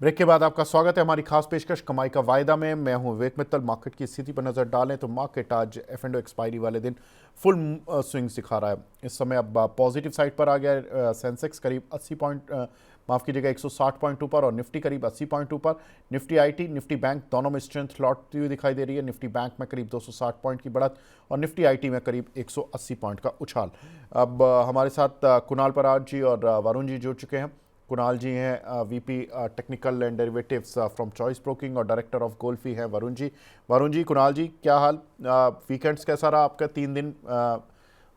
Break के बाद आपका स्वागत है हमारी खास पेशकश कमाई का वायदा में। मैं हूं विवेक मित्तल। मार्केट की स्थिति पर नजर डालें तो मार्केट आज एफ एंड एक्सपायरी वाले दिन फुल स्विंग्स दिखा रहा है। इस समय अब पॉजिटिव साइड पर आ गया है। सेंसेक्स करीब 80 पॉइंट माफ़ कीजिएगा 160 पॉइंट ऊपर और निफ्टी करीब 80 पॉइंट ऊपर। निफ्टी आईटी निफ्टी बैंक दोनों में स्ट्रेंथ लौटती हुई दिखाई दे रही है। निफ्टी बैंक में करीब 260 पॉइंट की बढ़त और निफ्टी आईटी में करीब 180 पॉइंट का उछाल। अब हमारे साथ कुणाल पराग जी और वरुण जी जुड़ चुके हैं। कुणाल जी हैं VP technical and derivatives from choice broking और डायरेक्टर ऑफ गोल्फी हैं वरुण जी कुणाल जी, क्या हाल? वीकेंड्स कैसा रहा आपका 3 दिन?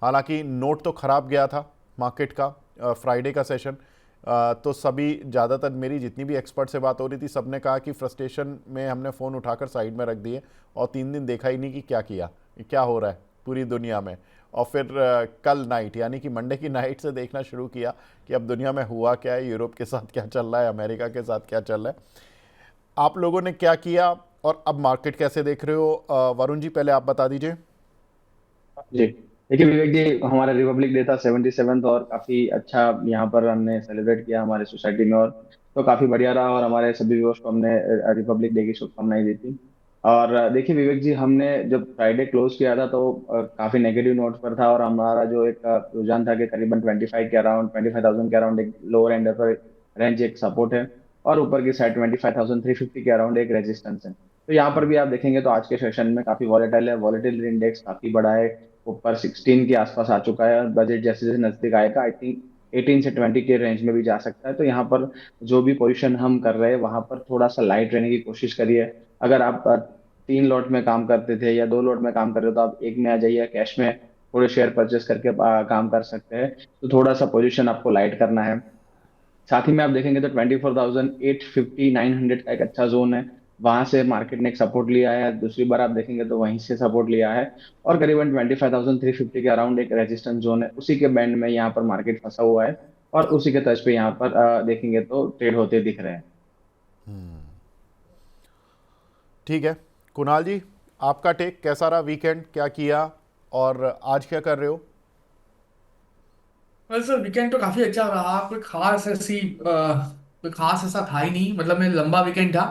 हालांकि नोट तो खराब गया था मार्केट का, फ्राइडे का सेशन। तो सभी ज़्यादातर मेरी जितनी भी एक्सपर्ट से बात हो रही थी सबने कहा कि फ्रस्ट्रेशन में हमने फ़ोन उठाकर साइड में रख दिए और 3 दिन देखा ही नहीं कि क्या किया, क्या हो रहा है पूरी दुनिया में। और फिर कल नाइट यानी कि मंडे की नाइट से देखना शुरू किया कि अब दुनिया में हुआ क्या है, यूरोप के साथ क्या चल रहा है, अमेरिका के साथ क्या चल रहा है। आप लोगों ने क्या किया और अब मार्केट कैसे देख रहे हो? वरुण जी पहले आप बता दीजिए। जी। देखिए विवेक जी, हमारा रिपब्लिक डे था 77th, और काफी अच्छा यहाँ पर हमने सेलिब्रेट किया हमारे सोसाइटी में। और तो काफी बढ़िया रहा, और हमारे सभी व्यूअर्स को हमने रिपब्लिक डे की शुभकामनाएं दी थी। और देखिए विवेक जी, हमने जब फ्राइडे क्लोज किया था तो काफी नेगेटिव नोट पर था, और हमारा जो एक रुझान था कि करीबन 25 के अराउंड 25,000 के अराउंड एक लोअर एंड पर रेंज एक सपोर्ट है, और ऊपर की साइड 25,350 के अराउंड एक रेजिस्टेंस है। तो यहाँ पर भी आप देखेंगे तो आज के सेशन में काफी वॉलेटाइल है, वॉलेटिलिटी इंडेक्स काफी बड़ा है, ऊपर 16 के आसपास आ चुका है। बजट जैसे जैसे नजदीक आएगा आई थिंक 18 से 20 के रेंज में भी जा सकता है। तो यहाँ पर जो भी पोजीशन हम कर रहे हैं वहां पर थोड़ा सा लाइट रहने की कोशिश करिए। अगर आप 3 लॉट में काम करते थे या 2 लॉट में काम कर रहे हो तो आप एक में आ जाइए, कैश में थोड़े शेयर परचेस करके काम कर सकते हैं। तो थोड़ा सा पोजीशन आपको लाइट करना है। साथ ही में आप देखेंगे तो 24,850 900 का एक अच्छा जोन है, वहां से मार्केट ने एक सपोर्ट लिया है। दूसरी बार आप देखेंगे तो वहीं से सपोर्ट लिया है, और करीबन 25,350 के अराउंड एक रेजिस्टेंस जोन है, उसी के बैंड में यहाँ पर मार्केट फंसा हुआ है। और उसी के तर्ज पे यहाँ पर देखेंगे तो ट्रेड होते दिख रहे हैं। ठीक है कुणाल जी, आपका टेक कैसा रहा? वीकेंड क्या किया और आज क्या कर रहे हो? वैसे वीकेंड तो काफी अच्छा रहा। कोई खास ऐसा था ही नहीं। मतलब मैं लंबा वीकेंड था।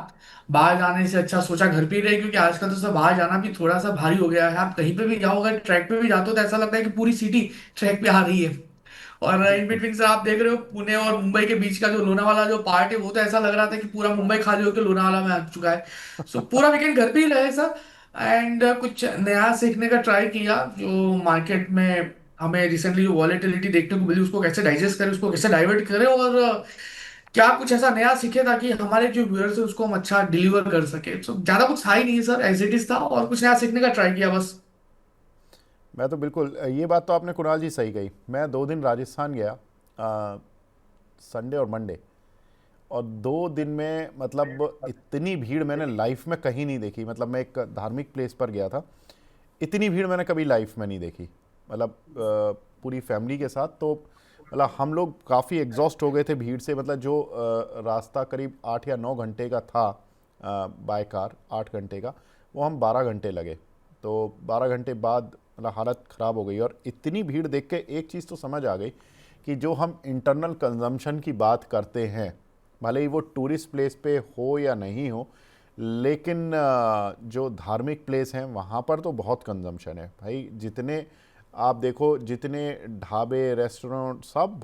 बाहर जाने से अच्छा सोचा घर पे ही रहे, क्योंकि आजकल तो सब बाहर जाना भी थोड़ा सा भारी हो गया है। आप कहीं पे भी जाओ, अगर ट्रैक पे भी जाते हो तो ऐसा लगता है कि पूरी सिटी ट्रैक पे आ रही है। और इन बिटवीन से आप देख रहे हो पुणे और मुंबई के बीच का जो लोनावाला जो पार्ट है, वो तो ऐसा लग रहा था कि पूरा मुंबई खाली होकर लोनावाला में आ चुका है। सो पूरा वीकेंड घर पे ही रहे सर। एंड कुछ नया सीखने का ट्राई किया, जो मार्केट में हमें रिसेंटली जो वॉलेटिलिटी देखने को मिली उसको कैसे डाइजेस्ट करें, उसको कैसे डाइवर्ट करें, और क्या कुछ ऐसा नया सीखे ताकि हमारे जो व्यूअर्स है उसको हम अच्छा डिलीवर कर सके। तो ज्यादा कुछ था ही नहीं सर, एज इट इज था, और कुछ नया सीखने का ट्राई किया बस। मैं तो बिल्कुल, ये बात तो आपने कुणाल जी सही कही। मैं 2 दिन राजस्थान गया, संडे और मंडे, और 2 दिन में मतलब इतनी भीड़ मैंने लाइफ में कहीं नहीं देखी। मतलब मैं एक धार्मिक प्लेस पर गया था, इतनी भीड़ मैंने कभी लाइफ में नहीं देखी। मतलब पूरी फैमिली के साथ तो मतलब हम लोग काफ़ी एग्जॉस्ट हो गए थे भीड़ से। मतलब जो रास्ता करीब 8 या 9 घंटे का था बाय कार, 8 घंटे का, वो हम 12 घंटे लगे। तो 12 घंटे बाद मतलब हालत ख़राब हो गई। और इतनी भीड़ देख के एक चीज़ तो समझ आ गई कि जो हम इंटरनल कंजम्पशन की बात करते हैं, भले ही वो टूरिस्ट प्लेस पे हो या नहीं हो, लेकिन जो धार्मिक प्लेस हैं वहाँ पर तो बहुत कंजम्पशन है भाई। जितने आप देखो, जितने ढाबे रेस्टोरेंट सब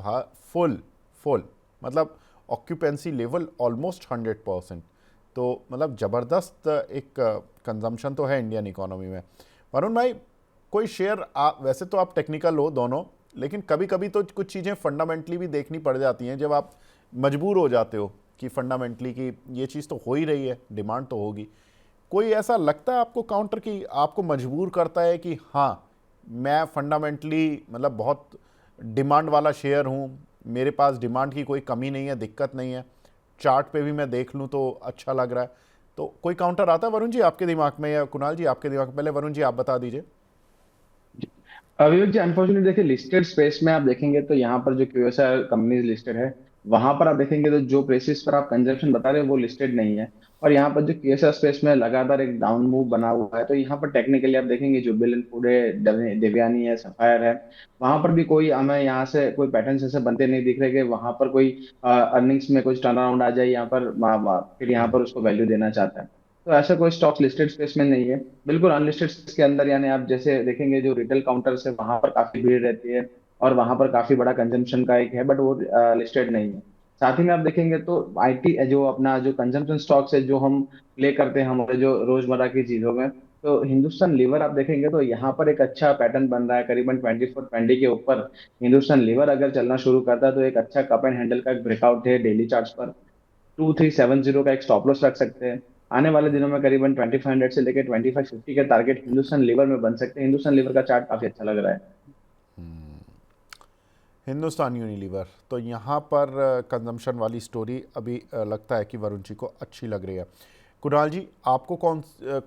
फुल फुल, मतलब ऑक्यूपेंसी लेवल ऑलमोस्ट 100%। तो मतलब ज़बरदस्त एक कंजम्पशन तो है इंडियन इकोनॉमी में। वरुण भाई, कोई शेयर, आप वैसे तो आप टेक्निकल हो दोनों, लेकिन कभी कभी तो कुछ चीज़ें फंडामेंटली भी देखनी पड़ जाती हैं जब आप मजबूर हो जाते हो कि फंडामेंटली कि ये चीज़ तो हो ही रही है, डिमांड तो होगी। कोई ऐसा लगता है आपको काउंटर कि आपको मजबूर करता है कि हाँ, मैं फंडामेंटली मतलब बहुत डिमांड वाला शेयर हूँ, मेरे पास डिमांड की कोई कमी नहीं है, दिक्कत नहीं है, चार्ट पे भी मैं देख लूँ तो अच्छा लग रहा है? तो कोई काउंटर आता है वरुण जी आपके दिमाग में, या कुणाल जी आपके दिमाग में? पहले वरुण जी आप बता दीजिए। विवेक जी, अनफॉर्चुनेटली देखिए लिस्टेड स्पेस में आप देखेंगे तो यहाँ पर जो क्यूएसआर कंपनीज लिस्टेड है वहां पर आप देखेंगे तो जो प्रेसिस पर आप कंजम्पशन बता रहे हो वो लिस्टेड नहीं है। और यहाँ पर जो केएसआर स्पेस में लगातार एक डाउन मूव बना हुआ है, तो यहाँ पर टेक्निकली आप देखेंगे जो बिल एंड फूड है, देवयानी है, सफायर है, वहां पर भी कोई हमें यहाँ से कोई पैटर्न ऐसे बनते नहीं दिख रहे कि वहां पर कोई अर्निंग्स में कुछ टर्न अराउंड आ जाए यहाँ पर, फिर यहाँ पर उसको वैल्यू देना चाहता है। तो ऐसा कोई स्टॉक लिस्टेड स्पेस में नहीं है। बिल्कुल अनलिस्टेड स्पेस के अंदर यानी आप जैसे देखेंगे जो रिटेल काउंटर्स है वहां पर काफी भीड़ रहती है, और वहां पर काफी बड़ा कंजम्पशन का एक है, बट वो लिस्टेड नहीं है। साथ ही में आप देखेंगे तो आईटी जो अपना जो कंजम्पशन स्टॉक्स है जो हम प्ले करते हैं हमारे जो रोजमर्रा की चीजों में, तो हिंदुस्तान लीवर आप देखेंगे तो यहाँ पर एक अच्छा पैटर्न बन रहा है करीबन 2420 के ऊपर। हिंदुस्तान लीवर अगर चलना शुरू करता है तो एक अच्छा कप एंड हैंडल का एक ब्रेकआउट है डेली चार्ट्स पर। 2370 का एक स्टॉप लॉस रख सकते हैं। आने वाले दिनों में करीबन 2500 से लेकर 2550 के टारगेट हिंदुस्तान लीवर में बन सकते हैं। हिंदुस्तान लीवर का चार्ट काफी अच्छा लग रहा है। हिंदुस्तान यूनिलीवर तो यहाँ पर कंजम्पशन वाली स्टोरी अभी लगता है कि वरुण जी को अच्छी लग रही है। कुणाल जी, आपको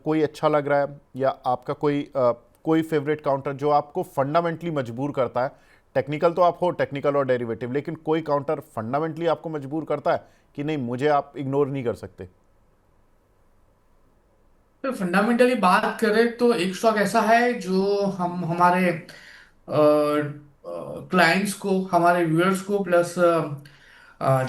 कोई अच्छा लग रहा है, या आपका कोई फेवरेट काउंटर जो आपको फंडामेंटली मजबूर करता है? टेक्निकल तो आप हो, टेक्निकल और डेरिवेटिव, लेकिन कोई काउंटर फंडामेंटली आपको मजबूर करता है कि नहीं, मुझे आप इग्नोर नहीं कर सकते? तो फंडामेंटली बात करें तो एक स्टॉक ऐसा है जो हम हमारे क्लाइंट्स को, हमारे व्यूअर्स को, प्लस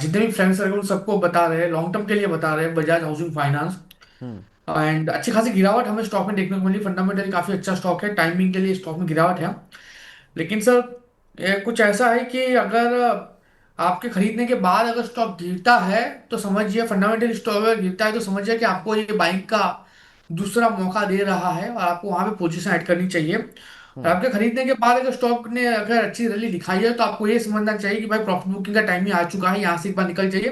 जितने भी फ्रेंड्स सर्कल सबको बता रहे हैं, लॉन्ग टर्म के लिए बता रहे हैं, बजाज हाउसिंग फाइनेंस। एंड अच्छी खासी गिरावट हमें स्टॉक में देखने को मिली। फंडामेंटली काफी अच्छा स्टॉक है, टाइमिंग के लिए स्टॉक में गिरावट है। लेकिन सर ये कुछ ऐसा है कि अगर आपके खरीदने के बाद अगर स्टॉक गिरता है तो समझिए, फंडामेंटल स्टॉक अगर गिरता है तो समझिए कि आपको ये बाइंग का दूसरा मौका दे रहा है और आपको वहां पे पोजीशन ऐड करनी चाहिए। और आपके खरीदने के बाद अगर स्टॉक ने अगर अच्छी रैली दिखाई है तो आपको ये समझना चाहिए कि भाई प्रॉफिट बुकिंग का टाइम ही आ चुका है, यहाँ से एक बार निकल जाइए।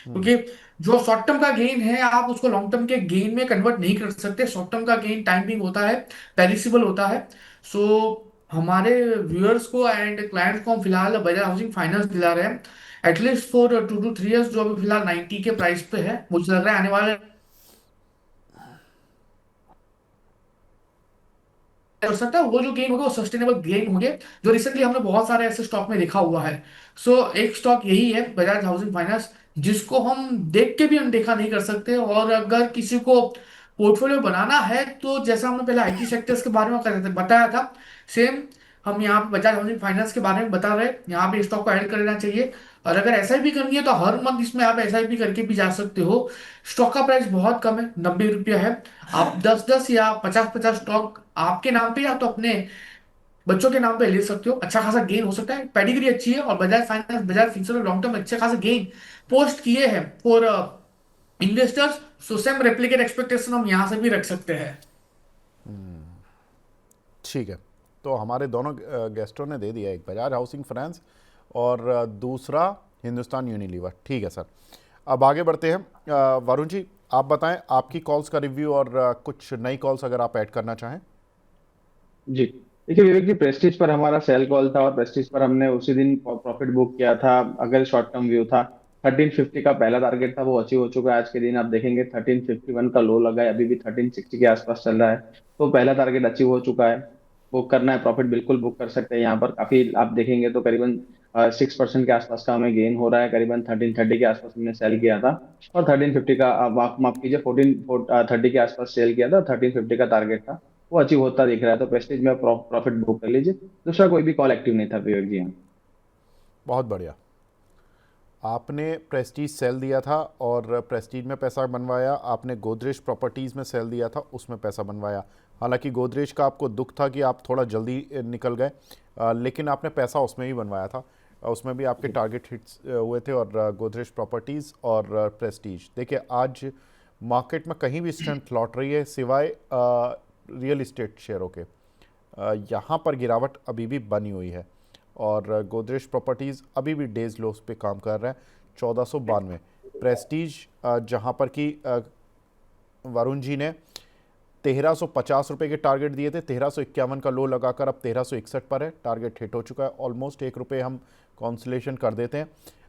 क्योंकि जो शॉर्ट टर्म का गेन है आप उसको लॉन्ग टर्म के गेन में कन्वर्ट नहीं कर सकते। शॉर्ट टर्म का गेन टाइमिंग होता है, पेरिसेबल होता है। सो हमारे व्यूअर्स को एंड क्लाइंट्स को हम फिलहाल बजाज हाउसिंग फाइनेंस दिला रहे हैं एटलीस्ट फॉर 2 to 3 years, जो अभी फिलहाल 90 के प्राइस पे है। मुझे लग रहा है आने वाले हो सकता है वो जो गेन होगा वो सस्टेनेबल गेन होंगे, जो रिसेंटली हमने बहुत सारे ऐसे स्टॉक में देखा हुआ है। सो एक स्टॉक यही है बजाज हाउसिंग फाइनेंस, जिसको हम देख के भी अनदेखा नहीं कर सकते। और अगर किसी को पोर्टफोलियो बनाना है तो जैसा हमने पहले आईटी सेक्टर्स के बारे में बताया था, सेम हम यहाँ पे बजाज हाउसिंग फाइनेंस के बारे में बता रहे हैं। यहाँ पे स्टॉक को ऐड कर लेना चाहिए। और अगर एसआईपी करनी है तो हर मंथ इसमें आप एसआईपी करके भी जा सकते हो। स्टॉक का प्राइस बहुत कम है, 90 रुपया है। आप 10-10 या 50-50 स्टॉक आपके नाम पे या तो अपने बच्चों के नाम पे ले सकते हो। अच्छा खासा गेन हो सकता है, पेडिग्री अच्छी है। और Bajaj finance, Bajaj Finserv long term अच्छे खासे गेन पोस्ट किए हैं for investors. So same replicate expectation हम यहाँ से भी रख सकते हैं। ठीक है, तो हमारे दोनों गेस्टों ने दे दिया, एक बजाज हाउसिंग फाइनेंस और दूसरा हिंदुस्तान यूनिलीवर। ठीक है सर, अब आगे बढ़ते हैं। वरुण जी, आप बताएं आपकी कॉल्स का रिव्यू और कुछ नई कॉल्स अगर आप ऐड करना चाहें। जी, देखिए विवेक जी, प्रेस्टीज पर हमारा सेल कॉल था और प्रेस्टीज पर हमने उसी दिन प्रॉफिट बुक किया था। अगर शॉर्ट टर्म व्यू था, 1350 का पहला टारगेट था, वो अचीव हो चुका है। आज के दिन आप देखेंगे 1351 का लो लगा है, अभी भी 1360 के आसपास चल रहा है। तो पहला टारगेट अचीव हो चुका है। बुक करना है प्रॉफिट, बिल्कुल बुक कर सकते हैं। यहाँ पर काफी आप देखेंगे तो करीबन 6% के आसपास का हमें गेन हो रहा है। करीबन 1330 के आसपास हमने सेल किया था, और 1350 का माफ माफ कीजिए 1430 के आसपास सेल किया था। 1350 का टारगेट था, वो अचीव होता दिख रहा है। तो प्रेस्टीज में प्रॉफिट बुक कर लीजिए। दूसरा कोई भी कॉल एक्टिव नहीं था विवेक जी यहाँ। बहुत बढ़िया, आपने प्रेस्टीज सेल दिया था और प्रेस्टीज में पैसा बनवाया। आपने गोदरेज प्रॉपर्टीज़ में सेल दिया था, उसमें पैसा बनवाया। हालांकि गोदरेज का आपको दुख था कि आप थोड़ा जल्दी निकल गए, लेकिन आपने पैसा उसमें भी बनवाया था। उसमें भी आपके टारगेट हिट्स हुए थे। और गोदरेज प्रॉपर्टीज़ और प्रेस्टीज, देखिए आज मार्केट में कहीं भी स्ट्रेंथ लौट रही है सिवाय रियल इस्टेट शेयरों के। यहाँ पर गिरावट अभी भी बनी हुई है और गोदरेज प्रॉपर्टीज़ अभी भी डेज लोस पे काम कर रहा है, 1492। प्रेस्टीज जहाँ पर कि वरुण जी ने 1350 रुपये के टारगेट दिए थे, 1351 का लो लगाकर अब 1361 पर है। टारगेट हिट हो चुका है, ऑलमोस्ट 1 रुपये हम कॉन्सलेशन कर देते हैं।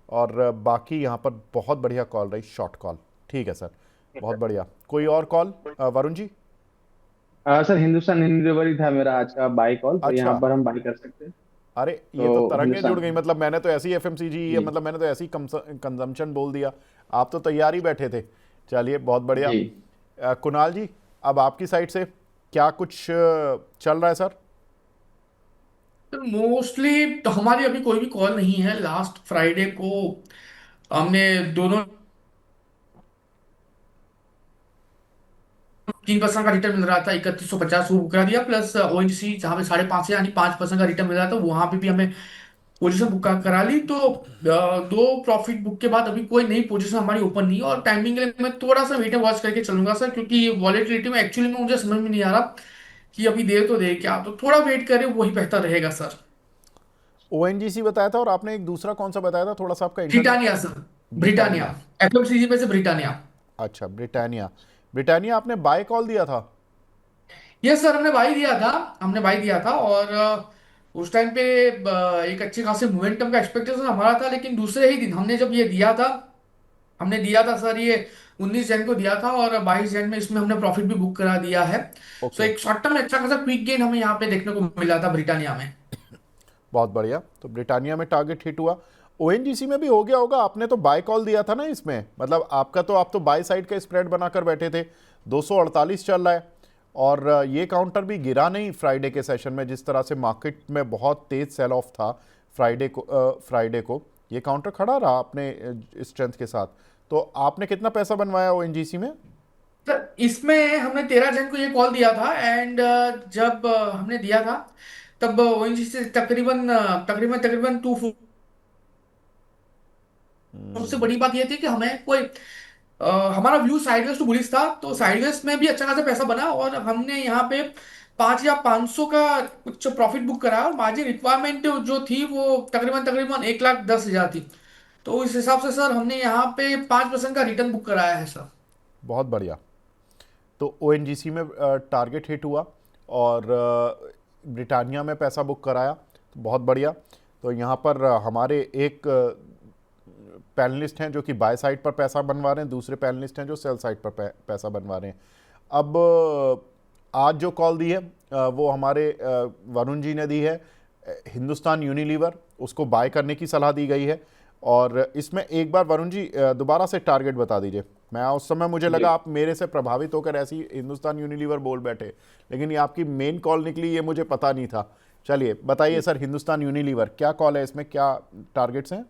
और बाकी यहाँ पर बहुत बढ़िया कॉल रही, शॉर्ट कॉल। ठीक है सर, बहुत बढ़िया। कोई और call Varun ji? Sir Hindustan Unilever ही था मेरा आज का बाय कॉल, तो यहाँ अच्छा, पर हम बाय कर सकते हैं। अरे ये तो तो तरंगे जुड़ हिंदुस्तान। गई, मतलब मैंने तो ऐसी एफएमसीजी, जी मतलब मैंने तो ऐसी कंजम्पशन बोल दिया, आप तो तैयार ही बैठे थे। चलिए बहुत बढ़िया। जी। कुणाल जी, अब आपकी साइड से क्या कुछ चल रहा है सर? मोस्टली तो हमारी अभी कोई भी कॉल नहीं है। लास्ट फ्राइडे को हमने दोनों 3% का रिटर्न मिल रहा था, 3150 वो करा दिया, प्लस ओएनजीसी जहाँ पे 5.5 यानी 5% का रिटर्न मिल रहा था, वहां पे भी हमें पोजीशन बुक करा ली। तो दो प्रॉफिट बुक के बाद अभी कोई नई पोजीशन हमारी ओपन नहीं है, और टाइमिंग के लिए मैं थोड़ा सा वेट एंड वॉच करके चलूंगा सर, क्योंकि वॉलेटिलिटी में एक्चुअली में मुझे समझ में नहीं आ रहा कि अभी दे तो दे क्या, तो थोड़ा वेट करें वही बेहतर रहेगा सर। ओएनजीसी बताया था, और आपने एक दूसरा कौन सा बताया था? थोड़ा सा आपका internet. Britannia sir. Britannia. Britannia. FMCG में से ब्रिटानिया। अच्छा, ब्रिटानिया। ब्रिटानिया आपने बाय कॉल दिया था? यस सर, हमने बाई दिया था। हमने बाई दिया था, और उस टाइम पे एक अच्छे खासे मोमेंटम का एक्सपेक्टेशन हमारा था, लेकिन दूसरे ही दिन हमने जब ये दिया था, हमने दिया था सर ये 19 जन को दिया था, और 22 जन में इसमें हमने प्रॉफिट भी बुक करा दिया है। सो ओके, एक शॉर्ट टर्म में अच्छा खासा क्विक गेन हमें यहाँ पे देखने को मिला था ब्रिटानिया में। बहुत बढ़िया। तो ब्रिटानिया में टारगेट हिट हुआ। ओएनजीसी में भी हो गया होगा, आपने तो बाय कॉल दिया था ना इसमें, मतलब आपका तो, आप तो बाय साइड का स्प्रेड बनाकर बैठे थे। 248 चल रहा है, और ये काउंटर भी गिरा नहीं फ्राइडे के सेशन में, जिस तरह से मार्केट में बहुत तेज सेल ऑफ था फ्राइडे को ये काउंटर खड़ा रहा अपने स्ट्रेंथ के साथ। तो आपने कितना पैसा बनवाया ओएनजीसी में? सर इसमें हमने 13 जन को ये कॉल दिया था, एंड जब हमने दिया था तब ओएनजीसी से तकरीबन तकरीबन टू। सबसे बड़ी बात ये थी कि हमें कोई हमारा व्यू साइडवेज टू बुलिश था, तो साइडवेज में भी अच्छा खासा पैसा बना, और हमने यहाँ पे 5 या 500 का कुछ प्रॉफिट बुक करा, और मार्जिन रिक्वायरमेंट जो थी वो तकरीबन तकरीबन 1,10,000 थी। तो इस हिसाब से सर हमने यहाँ पे 5% का रिटर्न बुक कराया है सर। बहुत बढ़िया। तो ओएनजीसी में टारगेट हिट हुआ, और ब्रिटानिया में पैसा बुक कराया, तो बहुत बढ़िया। तो यहाँ पर हमारे एक पैनलिस्ट हैं जो कि बाय साइड पर पैसा बनवा रहे हैं, दूसरे पैनलिस्ट हैं जो सेल साइड पर पैसा बनवा रहे हैं। अब आज जो कॉल दी है वो हमारे वरुण जी ने दी है। हिंदुस्तान यूनिलीवर, उसको बाय करने की सलाह दी गई है। और इसमें एक बार वरुण जी दोबारा से टारगेट बता दीजिए। मैं उस समय, मुझे जी। लगा आप मेरे से प्रभावित होकर ऐसी हिंदुस्तान यूनिलीवर बोल बैठे, लेकिन ये आपकी मेन कॉल निकली, ये मुझे पता नहीं था। चलिए बताइए जी। सर, हिंदुस्तान यूनिलीवर क्या कॉल है, इसमें क्या टारगेट्स हैं?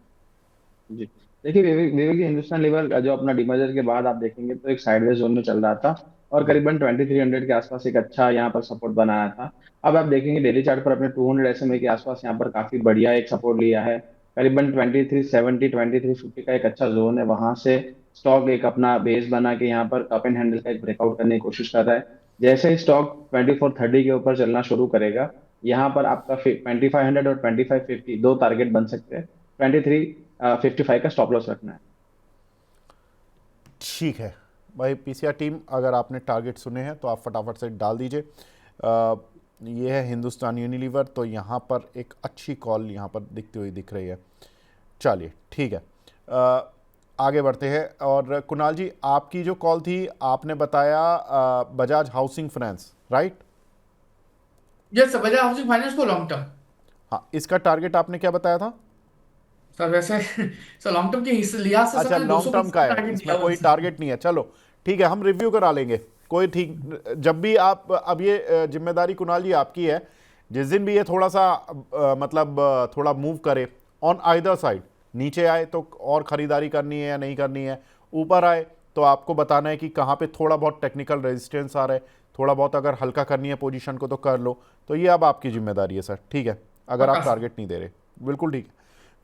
जी। देखिए, विवेक विवेक जी, हिंदुस्तान लीवर जो अपना डिमर्जर के बाद आप देखेंगे तो एक साइडवेज जोन में चल रहा था, और करीबन 2300 के आसपास एक अच्छा यहाँ पर सपोर्ट बनाया था। अब आप देखेंगे डेली चार्ट पर अपने 200 SMA के आसपास यहाँ पर काफी बढ़िया एक सपोर्ट लिया है। करीबन 2370 2350 का एक अच्छा जोन है, वहां से स्टॉक एक अपना बेस बना के यहाँ पर कप एंड हैंडल का एक ब्रेकआउट करने की कोशिश कर रहा है। जैसे ही स्टॉक 2430 के ऊपर चलना शुरू करेगा, यहाँ पर आपका 2500 और 2550 दो टारगेट बन सकते हैं। 2355 का स्टॉप लॉस रखना है। ठीक है भाई, पीसीआर टीम, अगर आपने टारगेट सुने हैं तो आप फटाफट से डाल दीजिए। अ, ये है हिंदुस्तान यूनिलीवर, तो यहाँ पर एक अच्छी कॉल यहाँ पर दिखती हुई दिख रही है। चलिए ठीक है, आगे बढ़ते हैं। और कुणाल जी, आपकी जो कॉल थी, आपने बताया Bajaj housing finance, right? Yes sir, Bajaj housing finance को लॉन्ग टर्म। हाँ, इसका टारगेट आपने क्या बताया था? सर वैसे सर लॉन्ग टर्म के लिहाज से सर अच्छा, मैंने लॉन्ग टर्म 250 का का है, टारगेट इसमें दिया हुआ कोई है सर। टारगेट नहीं है। चलो ठीक है, हम रिव्यू करा लेंगे। कोई ठीक, जब भी आप, अब ये जिम्मेदारी कुणाल जी आपकी है। जिस दिन भी ये थोड़ा सा मतलब थोड़ा मूव करे ऑन आइदर साइड, नीचे आए तो और ख़रीदारी करनी है या नहीं करनी है, ऊपर आए तो आपको बताना है कि कहाँ पे थोड़ा बहुत टेक्निकल रेजिस्टेंस आ रहा है, थोड़ा बहुत अगर हल्का करनी है पोजीशन को तो कर लो। तो ये अब आपकी जिम्मेदारी है सर, ठीक है, अगर पक्का आप सर। टारगेट नहीं दे रहे। बिल्कुल ठीक है,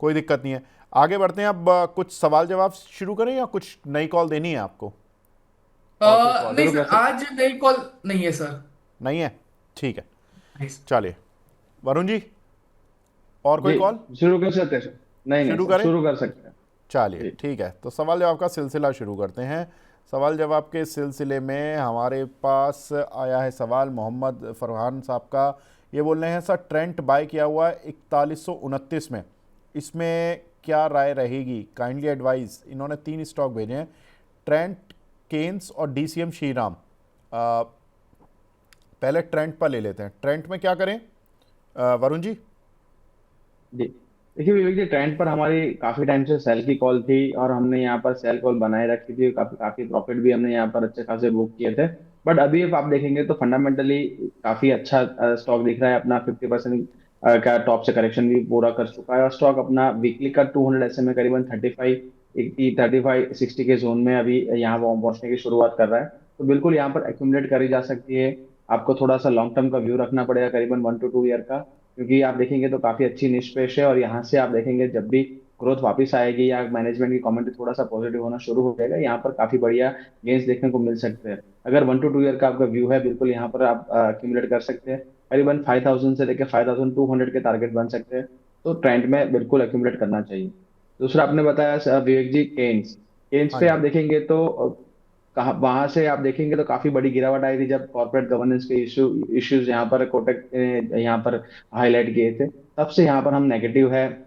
कोई दिक्कत नहीं है। आगे बढ़ते हैं। अब कुछ सवाल जवाब शुरू करें या कुछ नई कॉल देनी है आपको? और कोई कॉल नहीं शुरू सर, कर सकते आज नई कॉल नहीं है सर। नहीं है? ठीक है, नहीं सर। चलिए वरुण जी, और हैं। कोई कॉल जी, शुरू कर सकते हैं सर। नहीं नहीं शुरू सर, करें? शुरू कर सकते हैं। चलिए जी। ठीक है, तो सवाल जवाब का सिलसिला शुरू करते हैं। सवाल जवाब के सिलसिले में हमारे पास आया है सवाल मोहम्मद फरहान साहब का। ये बोल रहे हैं सर, ट्रेंट बाय किया हुआ है 4129 में, इसमें क्या राय रहेगी, काइंडली एडवाइस। इन्होंने 3 स्टॉक भेजे हैं, ट्रेंट, केन्स और डीसीएम श्रीराम। पहले ट्रेंट पर ले लेते हैं। ट्रेंट में क्या करें वरुण जी? जी, देखिए विवेक जी, ट्रेंड पर हमारी काफी टाइम से सेल की कॉल थी और हमने यहाँ पर सेल कॉल बनाए रखी थी। काफी काफी प्रॉफिट भी हमने यहाँ पर अच्छे खासे बुक किए थे। बट अभी आप देखेंगे तो फंडामेंटली काफी अच्छा स्टॉक दिख रहा है। अपना 50% का टॉप से करेक्शन भी पूरा कर चुका है और स्टॉक अपना वीकली का 200 SMA करीबन 35 के जोन में अभी यहाँ पर पहुंचने की शुरुआत कर रहा है। तो बिल्कुल यहाँ पर एक्यूमुलेट करी जा सकती है। आपको थोड़ा सा लॉन्ग टर्म का व्यू रखना पड़ेगा, करीबन 1 to 2 ईयर का, क्योंकि आप देखेंगे तो काफी अच्छी निष्पेष है और यहाँ से आप देखेंगे जब भी ग्रोथ वापस आएगी या मैनेजमेंट की कमेंट थोड़ा सा पॉजिटिव होना शुरू हो जाएगा, यहाँ पर काफी बढ़िया गेंस देखने को मिल सकते हैं। अगर 1 to 2 ईयर का आपका व्यू है, बिल्कुल यहाँ पर आप एक्यूमुलेट कर सकते हैं। करीबन 5000 से लेकर 5200 के टारगेट बन सकते हैं। तो ट्रेंड में बिल्कुल एक्यूमुलेट करना चाहिए। दूसरा आपने बताया विवेक जी, केन्स। केन्स हाँ पे जी। आप देखेंगे तो कहा वहां से आप देखेंगे तो काफी बड़ी गिरावट आई थी जब कॉर्पोरेट गवर्नेंस के इश्यूज यहाँ पर कोटक यहाँ पर हाईलाइट किए थे। तब से यहाँ पर हम नेगेटिव है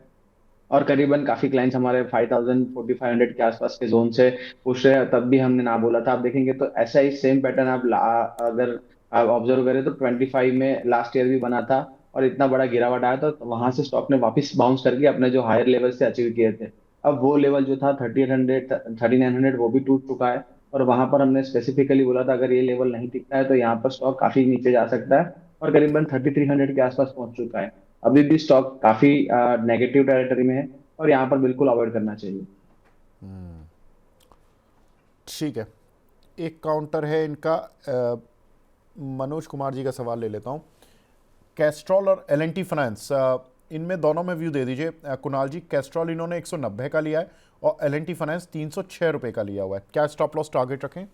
और करीबन काफी क्लाइंट्स हमारे 5000 4500 के आसपास के जोन से पुश रहे हैं। तब भी हमने ना बोला था। आप देखेंगे तो ऐसा ही सेम पैटर्न अगर आप ऑब्जर्व करें तो 25 में लास्ट ईयर भी बना था और इतना बड़ा गिरावट आया था, तो वहां से स्टॉक ने वापस बाउंस करके अपने जो हायर लेवल से अचीव किए थे। अब वो लेवल जो था 3800 3900 वो भी टूट चुका है। और वहां पर हमने स्पेसिफिकली बोला था अगर ये लेवल नहीं टिकता है तो यहाँ पर स्टॉक काफी नीचे जा सकता है और करीबन 3300 के आसपास पहुंच चुका है। अभी भी स्टॉक काफी नेगेटिव टेरिटरी में है और यहाँ पर बिल्कुल अवॉइड करना चाहिए। ठीक है, एक काउंटर है इनका। मनोज कुमार जी का सवाल ले लेता हूँ। कैस्ट्रॉल और एल फाइनेंस, इनमें दोनों में व्यू दे दीजिए। कुणाल जी, कैस्ट्रॉल इन्होंने 190 का लिया है और एल फाइनेंस 306 रुपये का लिया हुआ है। क्या स्टॉप लॉस टारगेट रखें?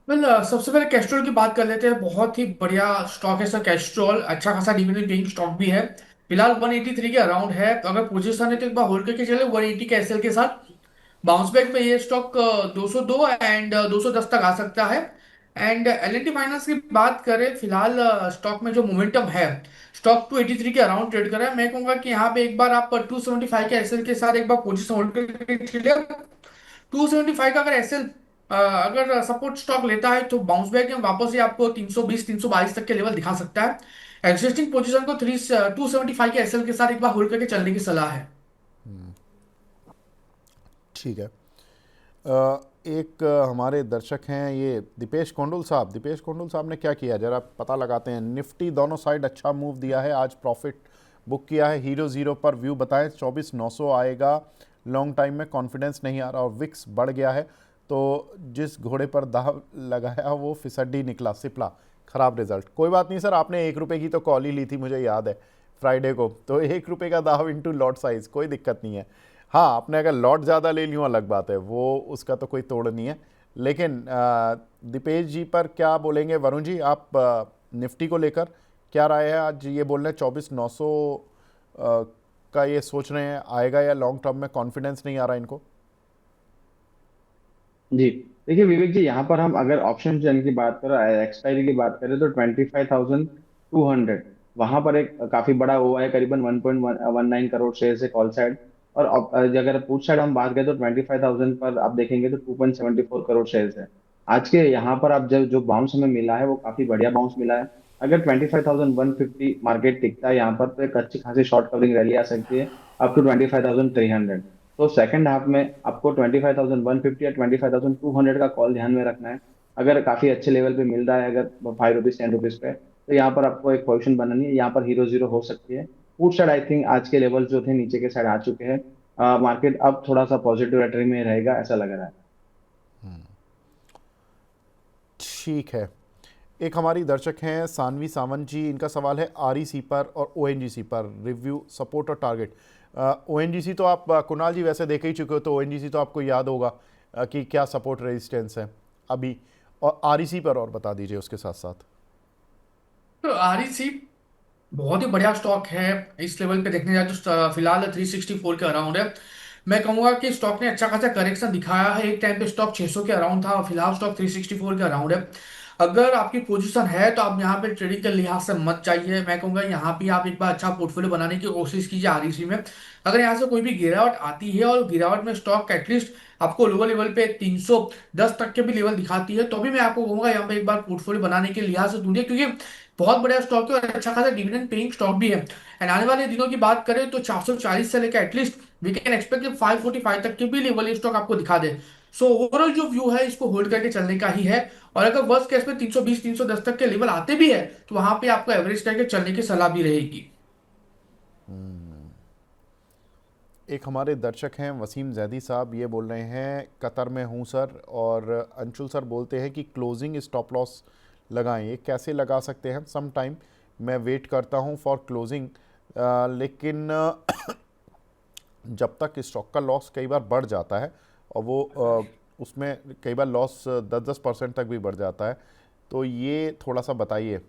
वेल, सबसे पहले कैस्ट्रॉल की बात कर लेते हैं। बहुत ही बढ़िया स्टॉक है सर कैस्ट्रॉल, अच्छा खासा डिविडेंड पेइंग स्टॉक भी है। फिलहाल 183 के अराउंड है, तो अगर पोजीशन है तो एक बार होल्ड करके चले 180 के एसएल के साथ। बाउंस बैक में ये स्टॉक 202 एंड 210 तक आ सकता है। एंड एल फाइनेंस की बात करें, फिलहाल स्टॉक में जो मोमेंटम है, स्टॉक 283 के अराउंड ट्रेड कर रहा है। मैं कहूंगा कि यहाँ पे एक बार आप 275 के एसएल के साथ एक बार पोजीशन होल्ड करके चलिए। 275 का अगर एसएल अगर सपोर्ट स्टॉक लेता है तो बाउंस बैक में वापस ही आपको 320 322 तक के लेवल दिखा सकता है। एग्जिस्टिंग पोजीशन को 275 के एसएल के साथ एक बार होल्ड करके चलने की सलाह है। ठीक है। एक हमारे दर्शक हैं ये दीपेश कोंडुल साहब। दीपेश कोंडुल साहब ने क्या किया, जरा पता लगाते हैं। निफ्टी दोनों साइड अच्छा मूव दिया है, आज प्रॉफिट बुक किया है। हीरो ज़ीरो पर व्यू बताएं। 24,900 आएगा, लॉन्ग टाइम में कॉन्फिडेंस नहीं आ रहा और विक्स बढ़ गया है। तो जिस घोड़े पर दाव लगाया वो फिसड्डी निकला, सिपला। खराब रिजल्ट। कोई बात नहीं सर, आपने 1 रुपये की तो कॉल ही ली थी, मुझे याद है, फ्राइडे को। तो 1 रुपये का दाव इंटू लॉट साइज, कोई दिक्कत नहीं है। हाँ, आपने अगर लॉट ज़्यादा ले लियो अलग बात है, वो उसका तो कोई तोड़ नहीं है। लेकिन दीपेश जी पर क्या बोलेंगे? वरुण जी, आप निफ्टी को लेकर क्या राय है? आज ये बोल रहे हैं 24,900 का ये सोच रहे हैं आएगा, या लॉन्ग टर्म में कॉन्फिडेंस नहीं आ रहा इनको? जी, देखिए विवेक जी, यहाँ पर हम अगर ऑप्शन चेन की बात करें, एक्सपायरी की बात करें तो 25,200 वहां पर एक काफी बड़ा हुआ है, करीबन 1.19 करोड़ शेयर है कॉल साइड। और अगर पुट साइड हम बात करें तो 25,000 पर आप देखेंगे तो 2.74 करोड़ शेयर है। आज के यहाँ पर आप जब जो बाउंस हमें मिला है वो काफी बढ़िया बाउंस मिला है। अगर 25,150 मार्केट टिकता है यहाँ पर तो एक अच्छी खासी शॉर्ट कवरिंग रैली आ सकती है अप टू 25,300। तो सेकंड हाफ में आपको 25,150 या 25,200 का कॉल ध्यान में रखना है। अगर काफी अच्छे लेवल पे मिल रहा है, अगर 5 रुपीज 10 रुपीज पे, तो यहाँ पर आपको एक पोजीशन बनानी है। यहाँ पर हीरो जीरो हो सकती है। फूड साइड आई थिंक आज के लेवल जो थे नीचे के साइड आ चुके हैं। मार्केट अब थोड़ा सा पॉजिटिव रेटरी में रहेगा ऐसा लग रहा है। ठीक है। एक हमारी दर्शक हैं सानवी सावंत जी, इनका सवाल है आरईसी पर और ओएनजीसी पर रिव्यू, सपोर्ट और टारगेट। ओएनजीसी तो आप कुणाल जी वैसे देख ही चुके हो, तो ओएनजीसी तो आपको याद होगा कि क्या सपोर्ट रेजिस्टेंस है अभी। और आरईसी पर और बता दीजिए उसके साथ साथ। तो आरईसी बहुत ही बढ़िया स्टॉक है। इस लेवल पे देखने जाए तो फिलहाल 364 के अराउंड है। मैं कहूंगा कि स्टॉक ने अच्छा खासा करेक्शन दिखाया है। एक टाइम पे स्टॉक 600 के अराउंड था और फिलहाल स्टॉक 364 के अराउंड है। अगर आपकी पोजीशन है तो आप यहाँ पे ट्रेडिंग के लिहाज से मत जाइए। मैं कहूंगा यहाँ भी आप एक बार अच्छा पोर्टफोलियो बनाने की कोशिश कीजिए आरईसी में। अगर यहाँ से कोई भी गिरावट आती है और गिरावट में स्टॉक एटलीस्ट आपको लोअर लेवल पे 310 तक के भी लेवल दिखाती है, तो भी मैं आपको कहूंगा यहाँ पे एक बार पोर्टफोलियो बनाने के लिहाज से ढूंढिए, क्योंकि बहुत बढ़िया स्टॉक है और अच्छा खासा डिविडेंड पेइंग स्टॉक भी है। एंड आने वाले दिनों की बात करें तो 440 से लेकर एटलीस्ट वी कैन एक्सपेक्ट 545 तक के भी लेवल ये स्टॉक आपको दिखा दे। सो ओवरऑल जो व्यू है इसको होल्ड करके चलने का ही है। और अगर वर्स्ट केस में 320 310 तक के लेवल आते भी है तो वहां पे आपको एवरेज करके चलने की सलाह भी रहेगी। एक हमारे दर्शक हैं वसीम जैदी साहब, ये बोल रहे हैं कतर में हूँ सर, और अंशुल सर बोलते हैं कि क्लोजिंग स्टॉप लॉस लगाएं, ये कैसे लगा सकते हैं? सम टाइम मैं वेट करता हूँ फॉर क्लोजिंग, लेकिन जब तक स्टॉक का लॉस कई बार बढ़ जाता है और वो उसमें कई बार लॉस 10% तक भी बढ़ जाता है, तो ये थोड़ा सा बताइए।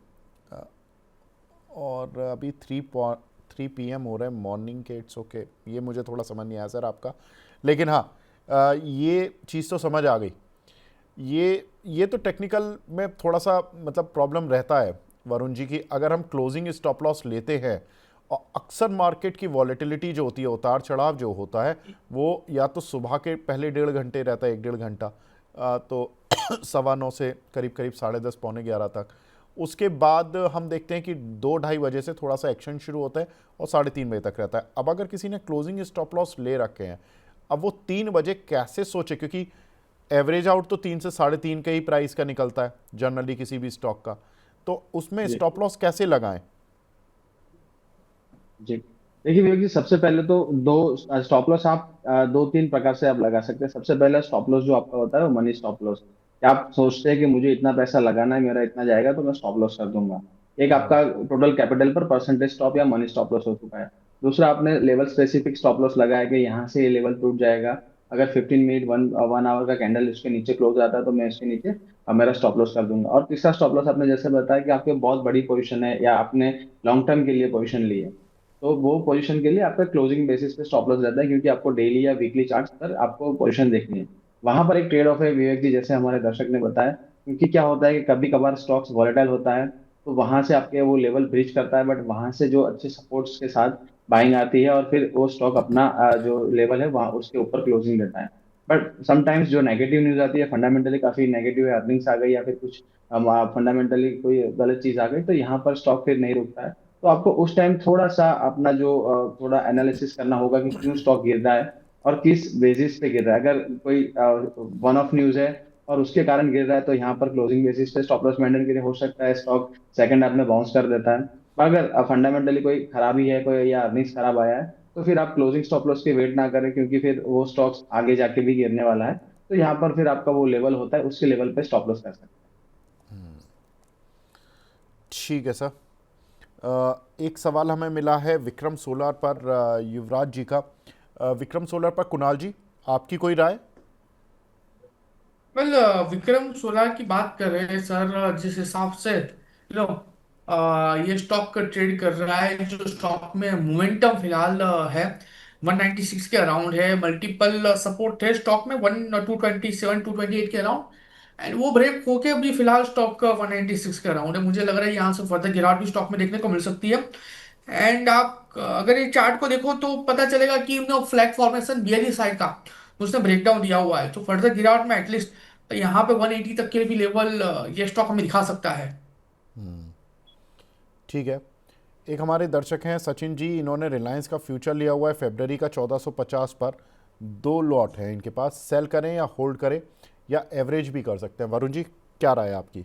और अभी 3 PM हो रहे हैं मॉर्निंग के, इट्स ओके, ये मुझे थोड़ा समझ नहीं आया सर आपका, लेकिन हाँ ये चीज़ तो समझ आ गई। ये तो टेक्निकल में थोड़ा सा मतलब प्रॉब्लम रहता है वरुण जी की, अगर हम क्लोजिंग स्टॉप लॉस लेते हैं और अक्सर मार्केट की वॉलेटिलिटी जो होती है, उतार चढ़ाव जो होता है, वो या तो सुबह के पहले 1.5 घंटे रहता है, 1-1.5 घंटा, तो 9:15 से करीब करीब 10:30 11 तक, उसके बाद हम देखते हैं कि 2-2:30 बजे से थोड़ा सा एक्शन शुरू होता है और 3:30 बजे तक रहता है। अब अगर किसी ने क्लोजिंग स्टॉप लॉस ले रखे हैं, अब वो 3 बजे कैसे सोचे, क्योंकि एवरेज आउट तो 3 से 3.5 के ही प्राइस का निकलता है जनरली किसी भी स्टॉक का, तो उसमें जी स्टॉप लॉस कैसे लगाएं? जी। देखिए विवेक जी, सबसे पहले तो दो स्टॉप लॉस आप दो तीन प्रकार से आप लगा सकते हैं। सबसे पहला स्टॉप लॉस जो आपका होता है वो मनी स्टॉप लॉस, कि आप सोचते हैं कि मुझे इतना पैसा लगाना है, मेरा इतना जाएगा तो मैं स्टॉप लॉस कर दूंगा। एक आपका टोटल कैपिटल पर परसेंटेज स्टॉप या मनी स्टॉप लॉस हो चुका है। दूसरा आपने लेवल स्पेसिफिक स्टॉप लॉस लगाया कि यहाँ से ये लेवल टूट जाएगा, अगर 15 मिनट 1 आवर का कैंडल उसके नीचे क्लोज आता है तो मैं इसके नीचे मेरा स्टॉप लॉस कर दूंगा। और तीसरा स्टॉप लॉस आपने जैसे बताया कि आपके बहुत बड़ी पोजीशन है या आपने लॉन्ग टर्म के लिए पोजीशन ली है, तो वो पोजीशन के लिए आपका क्लोजिंग बेसिस पे स्टॉप लॉस रहता है, क्योंकि आपको डेली या वीकली चार्ट पर आपको पोजीशन देखनी है। वहां पर एक ट्रेड ऑफ है विवेक जी, जैसे हमारे दर्शक ने बताया, क्योंकि क्या होता है कि कभी कभार स्टॉक्स वॉलेटाइल होता है, तो वहां से आपके वो लेवल ब्रीच करता है, बट वहां से जो अच्छे सपोर्ट्स के साथ बाइंग आती है और फिर वो स्टॉक अपना जो लेवल है वहां उसके ऊपर क्लोजिंग देता है। बट समटाइम्स जो नेगेटिव न्यूज आती है, फंडामेंटली काफी नेगेटिव अर्निंग्स आ गई या फिर कुछ फंडामेंटली कोई गलत चीज आ गई, तो यहाँ पर स्टॉक फिर नहीं रुकता है। तो आपको उस टाइम थोड़ा सा अपना जो थोड़ा एनालिसिस करना होगा कि क्यों स्टॉक गिर रहा है और किस बेसिस पे गिर रहा है। अगर कोई वन ऑफ न्यूज है और उसके कारण गिर रहा है, तो यहाँ पर क्लोजिंग बेसिस पे स्टॉप लॉस मेंटेन के लिए हो सकता है स्टॉक सेकंड हाफ में बाउंस कर देता है। पर अगर फंडामेंटली कोई खराबी है, कोई या अर्निंग्स खराब आया है, तो फिर आप क्लोजिंग स्टॉप लॉस की वेट ना करें, क्योंकि फिर वो स्टॉक्स आगे जाके भी गिरने वाला है। तो यहाँ पर फिर आपका वो लेवल होता है, उसके लेवल पे स्टॉप लॉस कर सकते हैं। ठीक है सर। एक सवाल हमें मिला है विक्रम सोलर पर, युवराज जी का। विक्रम सोलर पर कुणाल जी, आपकी कोई राय? वेल, विक्रम सोलार की बात कर रहे हैं सर, जिस हिसाब से ये स्टॉक ट्रेड कर रहा है, जो स्टॉक में मोमेंटम फिलहाल है 196 के अराउंड है, मल्टीपल सपोर्ट है स्टॉक में 227 228 के अराउंड, एंड वो ब्रेक होके अभी फिलहाल स्टॉक का 196 के अराउंड है। मुझे लग रहा है यहाँ से फर्दर गिरावट भी स्टॉक में देखने को मिल सकती है। एंड आप अगर ये चार्ट को देखो तो पता चलेगा कि फ्लैग फॉर्मेशन बियरी साइड का उसने ब्रेकडाउन दिया हुआ है, तो फर्दर गिरावट में एटलीस्ट यहाँ पे 180 तक के भी लेवल ये स्टॉक हमें दिखा सकता है। ठीक है। एक हमारे दर्शक हैं सचिन जी, इन्होंने रिलायंस का फ्यूचर लिया हुआ है फरवरी का 1450 पर, 2 लॉट है इनके पास, सेल करें या होल्ड करें या एवरेज भी कर सकते हैं? वरुण जी, क्या राय है आपकी?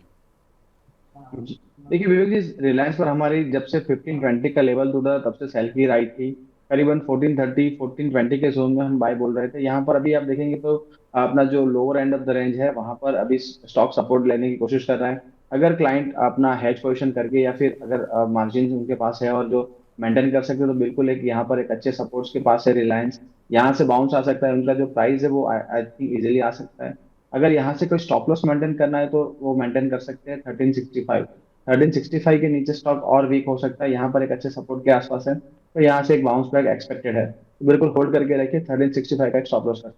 जी। देखिए विवेक जी, रिलायंस पर हमारी जब से 1520 का लेवल टूटा तब से सेल की राइट थी। करीबन 1430 1420 के जोन में हम बाय बोल रहे थे। यहाँ पर अभी आप देखेंगे तो अपना जो lower end of the range है वहां पर अभी स्टॉक सपोर्ट लेने की कोशिश कर रहा है। अगर क्लाइंट अपना हेज पोजीशन करके या फिर अगर मार्जिन उनके पास है और जो मेंटेन कर सकते, तो बिल्कुल एक यहाँ पर एक अच्छे सपोर्ट्स के पास है रिलायंस। यहाँ से बाउंस आ सकता है, उनका जो प्राइस है वो आई थिंक इजिली आ सकता है। अगर यहाँ से कोई स्टॉप लॉस मेंटेन करना है तो वो मेंटेन कर सकते हैं 1365। 1365 के नीचे स्टॉक और वीक हो सकता है, यहाँ पर एक अच्छे सपोर्ट के आसपास है, तो यहाँ से एक बाउंस बैक एक्सपेक्टेड है, तो बिल्कुल होल्ड करके रखिए। 1365 का एक स्टॉप लॉस कर।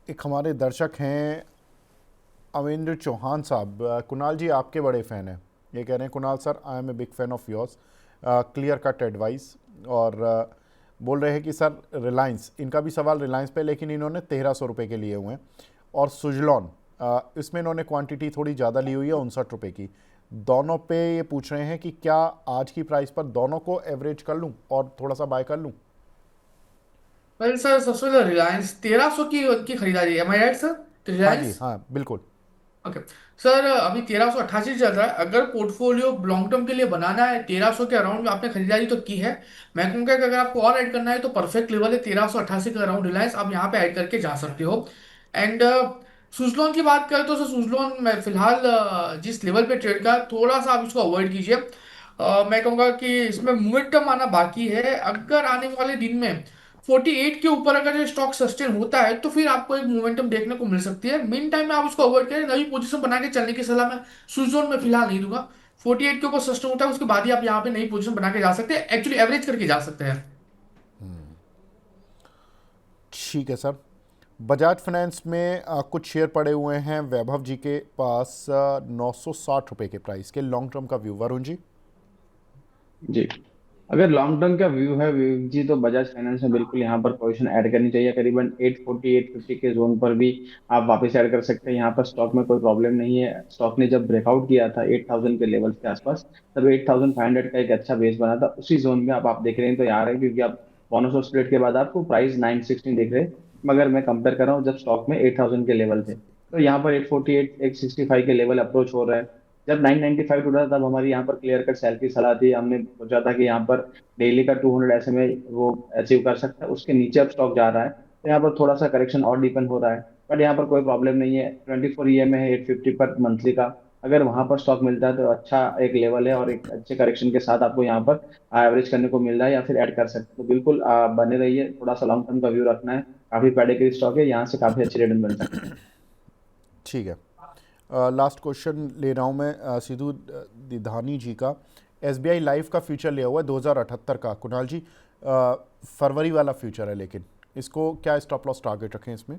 एक हमारे दर्शक हैं अविंद्र चौहान साहब, कुणाल जी आपके बड़े फ़ैन हैं। ये कह रहे हैं, Kunal sir I am a big fan of yours, clear cut advice. और बोल रहे हैं कि सर रिलायंस, इनका भी सवाल रिलायंस पे, लेकिन इन्होंने 1300 रुपये के लिए हुए हैं। और सुजलॉन, इसमें इन्होंने क्वांटिटी थोड़ी ज़्यादा ली हुई है, 59 रुपये की। दोनों पे ये पूछ रहे हैं कि क्या आज की प्राइस पर दोनों को एवरेज कर लूँ और थोड़ा सा बाय कर लूँ? वेल सर, सबसे पहले रिलायंस 1300 की खरीदारी, एम आई राइट सर? हाँ जी, रिलायंस। हाँ बिल्कुल। ओके सर, अभी 1388 चल रहा है। अगर पोर्टफोलियो लॉन्ग टर्म के लिए बनाना है, 1300 के अराउंड में आपने खरीदारी तो की है, मैं कहूँगा कि अगर आपको और ऐड करना है तो परफेक्ट लेवल है 1388 के अराउंड रिलायंस, आप यहाँ पे ऐड करके जा सकते हो। एंड सुजलॉन की बात करें तो सर, सुजलॉन में फिलहाल जिस लेवल पे ट्रेड का, थोड़ा सा आप इसको अवॉइड कीजिए। मैं कहूँगा कि इसमें मोमेंटम आना बाकी है। अगर आने वाले दिन में 48 के ऊपर अगर ये स्टॉक सस्टेन होता है तो फिर आपको एक मोमेंटम देखने को मिल सकती है। मीन टाइम में आप उसको अवॉइड करें, नई पोजीशन बना के चलने की सलाह मैं स्विच में फिलहाल नहीं दूंगा। 48 के ऊपर सस्टेन होता है उसके बाद ही आप यहाँ पे नई पोजीशन बना के जा सकते हैं, एक्चुअली एवरेज करके जा सकते हैं। ठीक है सर। बजाज फाइनेंस में कुछ शेयर पड़े हुए हैं वैभव जी के पास, 960 रुपये के प्राइस के। लॉन्ग टर्म का व्यू वरुण जी? जी, अगर लॉन्ग टर्म का व्यू है विवेक जी, तो बजाज फाइनेंस में बिल्कुल यहाँ पर पोजीशन ऐड करनी चाहिए। करीबन 840 850 के जोन पर भी आप वापस ऐड कर सकते हैं। यहाँ पर स्टॉक में कोई प्रॉब्लम नहीं है। स्टॉक ने जब ब्रेकआउट किया था 8000 के लेवल के आसपास, तब 8500 का एक अच्छा बेस बना था। उसी जोन में आप देख रहे हैं तो यहाँ है, क्योंकि आप बोनस और स्प्लिट के बाद आपको प्राइस 916 दिख रहे हैं। मगर मैं कंपेयर कर रहा हूँ जब स्टॉक में 8000 के लेवल थे, तो यहाँ पर 848 865 के लेवल अप्रोच हो रहा है। जब 995 टूटा था तब हमारी यहाँ पर क्लियर कट सेल की सलाह थी। हमने सोचा था कि यहाँ पर डेली का 200 SMA वो अचीव कर सकता है। उसके नीचे अब स्टॉक जा रहा है, तो यहाँ पर थोड़ा सा करेक्शन और डीपन हो रहा है। बट यहाँ पर कोई प्रॉब्लम नहीं है। 24 EMA है 850 पर मंथली का। अगर वहां पर स्टॉक मिलता है तो अच्छा एक लेवल है, और एक अच्छे करेक्शन के साथ आपको यहाँ पर एवरेज करने को मिल रहा है, या फिर ऐड कर सकते हैं। तो बिल्कुल बने रहिए, थोड़ा सा लॉन्ग टर्म का व्यू रखना है। काफी पेडिग्री स्टॉक है, यहाँ से काफी अच्छी रिटर्न बन सकते हैं। ठीक है। लास्ट क्वेश्चन ले रहा हूँ मैं, सिद्धू दिधानी जी का। SBI लाइफ का फ्यूचर लिया हुआ है 2078 का। कुणाल जी, फरवरी वाला फ्यूचर है, लेकिन इसको क्या स्टॉप लॉस टारगेट रखें इसमें?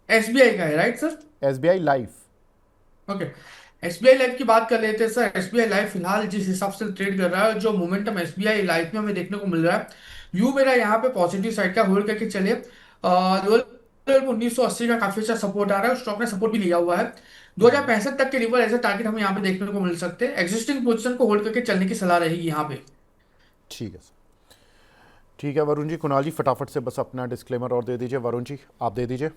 एसबीआई का है right sir? SBI life. Okay, SBI life की बात कर लेते हैं सर। एसबीआई लाइफ फिलहाल जिस हिसाब से ट्रेड कर रहा है, जो मोमेंटम एसबीआई लाइफ में हमें देखने को मिल रहा है, व्यू मेरा यहाँ पे पॉजिटिव साइड का होल्ड करके चले। लोअर 1980 का काफी अच्छा सपोर्ट आ रहा है, स्टॉक ने सपोर्ट भी लिया हुआ है। 2065 तक के लेवल एज टारगेट हमें यहाँ पे देखने को मिल सकते हैं। एग्जिस्टिंग पोजीशन को होल्ड करके चलने की सलाह रहेगी यहाँ पे। ठीक है सर। ठीक है वरुण जी। कुणाल जी फटाफट से बस अपना डिस्क्लेमर और दे दीजिए। वरुण जी आप दे दीजिए।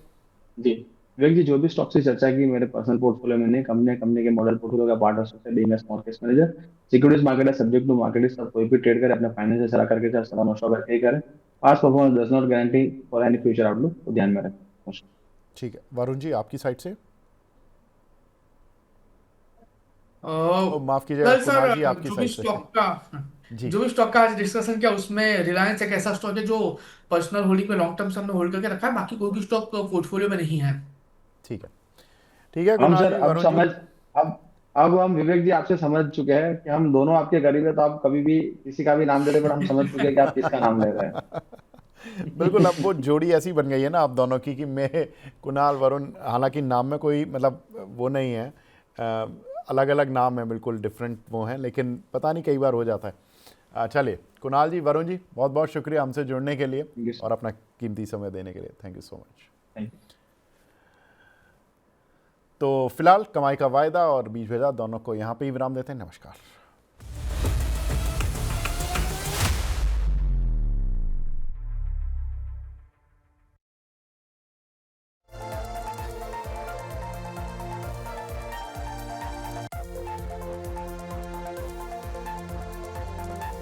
जी, विवेक जी, जो भी स्टॉक से चर्चा की मेरे पर्सनल पोर्टफोलियो में नहीं, कंपनी के मॉडल पोर्टफोलियो का पार्ट हो सकता है। Being a small case manager, securities market है सब्जेक्ट टू मार्केट रिस्क। कोई भी ट्रेड करे अपने फाइनेंशियल सलाह करके चाहे सलाह मशवरा करके ही करे। Past performance does not guarantee for any future outlook, तो ध्यान में रखें। ठीक है वरुण जी आपकी साइड से। ओ माफ़ कीजिएगा वेल कुणाल सर, जी आपकी जो भी साइड से। स्टॉक का जी। जो भी स्टॉक का आज डिस्कशन किया उसमें रिलायंस एक ऐसा स्टॉक है जो पर्सनल होल्डिंग में लॉन्ग टर्म से हमने होल्ड करके रखा है, बाकी कोई भी स्टॉक पोर्टफोलियो में नहीं है। ठीक है। ठीक है हम कुणाल सर जी अब वरुण जी। समझ अब अब हम विवेक जी आपसे समझ चुके हैं कि हम दोनों आपके करीब है, तो आप कभी भी किसी का भी नाम ले रहे हैं, बट हम समझ चुके हैं कि आप किसका नाम ले रहे बिल्कुल, अब वो हैं। जोड़ी ऐसी बन गई है ना आप दोनों की, कि मैं कुणाल वरुण, हालांकि नाम में कोई मतलब वो नहीं है, अलग अलग नाम है, बिल्कुल डिफरेंट वो हैं, लेकिन पता नहीं कई बार हो जाता है। चलिए कुणाल जी वरुण जी बहुत बहुत शुक्रिया हमसे जुड़ने के लिए थैंक यू और अपना कीमती समय देने के लिए। Thank you so much. Sir. तो फिलहाल कमाई का वायदा और बीच भेजा दोनों को यहाँ पे ही विराम देते हैं। नमस्कार।